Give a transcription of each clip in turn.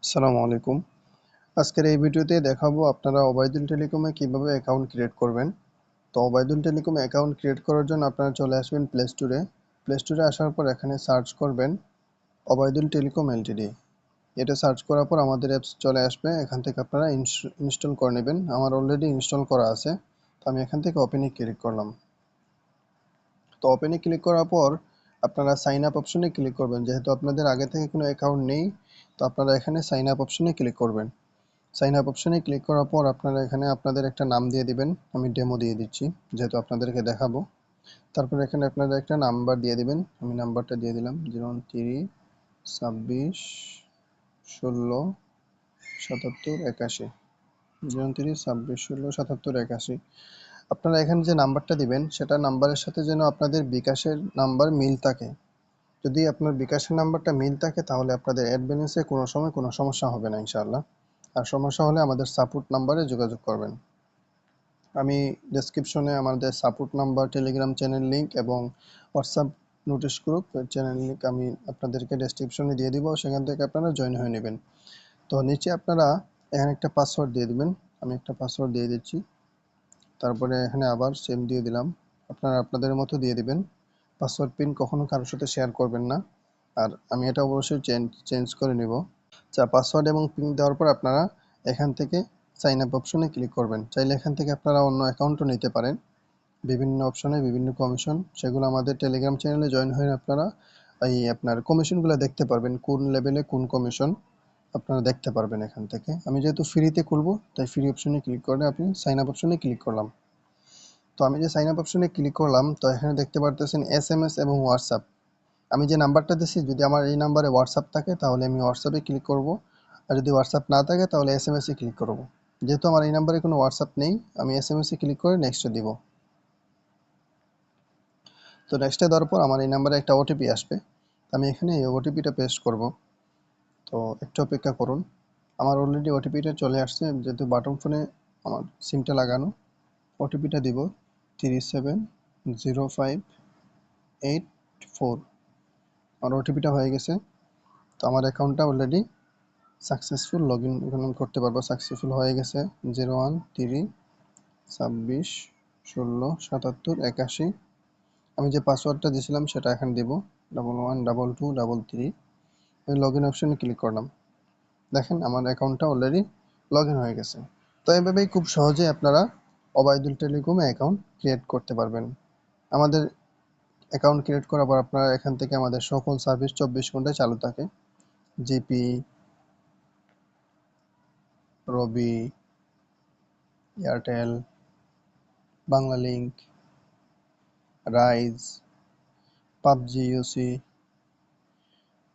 আসসালামু আলাইকুম। আজকের এই ভিডিওতে দেখাবো আপনারা ওবায়দুল টেলিকমে কিভাবে অ্যাকাউন্ট ক্রিয়েট করবেন। তো ওবায়দুল টেলিকমে অ্যাকাউন্ট ক্রিয়েট করার জন্য আপনারা চলে আসবেন প্লে স্টোরে। প্লে স্টোরে আসার পর এখানে সার্চ করবেন ওবায়দুল টেলিকম এলটিডি। এটা সার্চ করার পর আমাদের অ্যাপস চলে আসবে। এখান থেকে আপনারা ইনস্টল করে নেবেন। আমার অলরেডি ইনস্টল করা আছে। তো আমি এখান থেকে ওপেনে ক্লিক করলাম। তো ওপেনে ক্লিক করার পর আপনারা সাইন আপ অপশনে ক্লিক করবেন। যেহেতু আপনাদের আগে থেকে কোনো অ্যাকাউন্ট নেই, তো আপনারা এখানে সাইন আপ অপশনে ক্লিক করবেন। সাইন আপ অপশনে ক্লিক করার পর আপনারা এখানে আপনাদের একটা নাম দিয়ে দিবেন। আমি ডেমো দিয়ে দিচ্ছি যেহেতু আপনাদেরকে দেখাবো। তারপর এখানে আপনারা একটা নাম্বার দিয়ে দিবেন। আমি নাম্বারটা দিয়ে দিলাম 02926167781। 02926167781। আপনারা এখানে যে নাম্বারটা দিবেন সেটা নাম্বারের সাথে যেন আপনাদের বিকাশের নাম্বার মিল থাকে। যদি আপনার বিকাশের নাম্বারটা মিল থাকে তাহলে আপনাদের অ্যাড ব্যালেন্সে কোনো সময় কোনো সমস্যা হবে না ইনশাআল্লাহ। আর সমস্যা হলে আমাদের সাপোর্ট নাম্বারে যোগাযোগ করবেন। আমি ডেসক্রিপশনে আমাদের support number, Telegram channel link এবং WhatsApp notice group channel link আমি আপনাদেরকে ডেসক্রিপশনে দিয়ে দিব। সেখান থেকে আপনারা জয়েন হয়ে নেবেন। তো নিচে আপনারা এখানে একটা পাসওয়ার্ড দিয়ে দিবেন। আমি একটা পাসওয়ার্ড দিয়ে দিচ্ছি। তারপরে এখানে আবার সেম দিয়ে দিলাম। আপনারা আপনাদের মতো দিয়ে দিবেন। পাসওয়ার্ড পিন কখনো কারোর সাথে শেয়ার করবেন না। আর আমি এটা অবশ্যই চেঞ্জ করে নিব। আচ্ছা, পাসওয়ার্ড এবং পিন দেওয়ার পর আপনারা এখান থেকে সাইন আপ অপশনে ক্লিক করবেন। চাইলে এখান থেকে আপনারা অন্য অ্যাকাউন্টও নিতে পারেন। বিভিন্ন অপশনে বিভিন্ন কমিশন, সেগুলো আমাদের টেলিগ্রাম চ্যানেলে জয়েন হয়ে আপনারা এই আপনার কমিশনগুলো দেখতে পারবেন। কোন লেভেলে কোন কমিশন আপনারা দেখতে পারবেন এখান থেকে। আমি যেহেতু ফ্রিতে খুলবো তাই ফ্রি অপশনে ক্লিক করে আপনি সাইন আপ অপশনে ক্লিক করলাম। তো আমি যে সাইন আপ অপশনে ক্লিক করলাম, তো এখানে দেখতে পারতেছেন এসএমএস এবং হোয়াটসঅ্যাপ। আমি যে নাম্বারটা দিচ্ছি যদি আমার এই নাম্বারে হোয়াটসঅ্যাপ থাকে তাহলে আমি হোয়াটসঅ্যাপে ক্লিক করব। আর যদি হোয়াটসঅ্যাপ না থাকে তাহলে এসএমএসে ক্লিক করব। যেহেতু আমার এই নাম্বারে কোনো হোয়াটসঅ্যাপ নেই, আমি এসএমএসে ক্লিক করে নেক্সটে দিব। তো নেক্সটে দেওয়ার পর আমার এই নাম্বারে একটা ওটিপি আসবে। আমি এখানে এই ওটিপিটা পেস্ট করব। তো একটু অপেক্ষা করুন। আমার অলরেডি ওটিপিটা চলে আসছে। যেহেতু বাটন ফোনে আমার সিমটা লাগানো, ওটিপিটা দিব 370584। আমার ওটিপিটা হয়ে গেছে। তো আমার অ্যাকাউন্টটা অলরেডি সাকসেসফুল, লগ ইন এখন করতে পারবো। সাকসেসফুল হয়ে গেছে। 013026167781। আমি যে পাসওয়ার্ডটা দিয়েছিলাম সেটা এখন দিব 112223। আমি লগ ইন অপশনে ক্লিক করলাম। দেখেন আমার অ্যাকাউন্টটা অলরেডি লগ ইন হয়ে গেছে। তো এইভাবেই খুব সহজে আপনারা ওবায়দুল টেলিকমে অ্যাকাউন্ট ক্রিয়েট করতে পারবেন। আমাদের অ্যাকাউন্ট ক্রিয়েট করার পর আপনারা এখান থেকে আমাদের সকল সার্ভিস 24 ঘন্টায় চালু থাকে। জিপি, রবি, এয়ারটেল, বাংলালিংক, রাইজ, পাবজি ইউসি,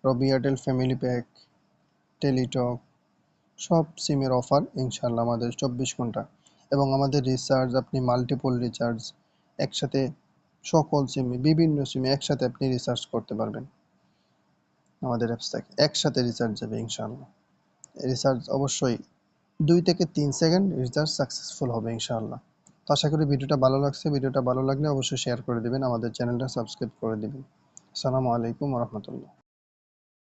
রবি এয়ারটেল ফ্যামিলি প্যাক, টেলিটক, সব সিমের অফার ইনশাল্লাহ আমাদের 24 ঘন্টা। এবং আমাদের রিচার্জ, আপনি মাল্টিপল রিচার্জ একসাথে সকল সিমে, বিভিন্ন সিমে একসাথে আপনি রিচার্জ করতে পারবেন। আমাদের অ্যাপস থেকে একসাথে রিচার্জ যাবে ইনশাল্লাহ। রিচার্জ অবশ্যই 2 থেকে 3 সেকেন্ড রিচার্জ সাকসেসফুল হবে ইনশাআল্লাহ। তো আশা করি ভিডিওটা ভালো লাগছে। ভিডিওটা ভালো লাগলে অবশ্যই শেয়ার করে দিবেন। আমাদের চ্যানেলটা সাবস্ক্রাইব করে দিবেন। আসসালামু আলাইকুম ওয়া রাহমাতুল্লাহ।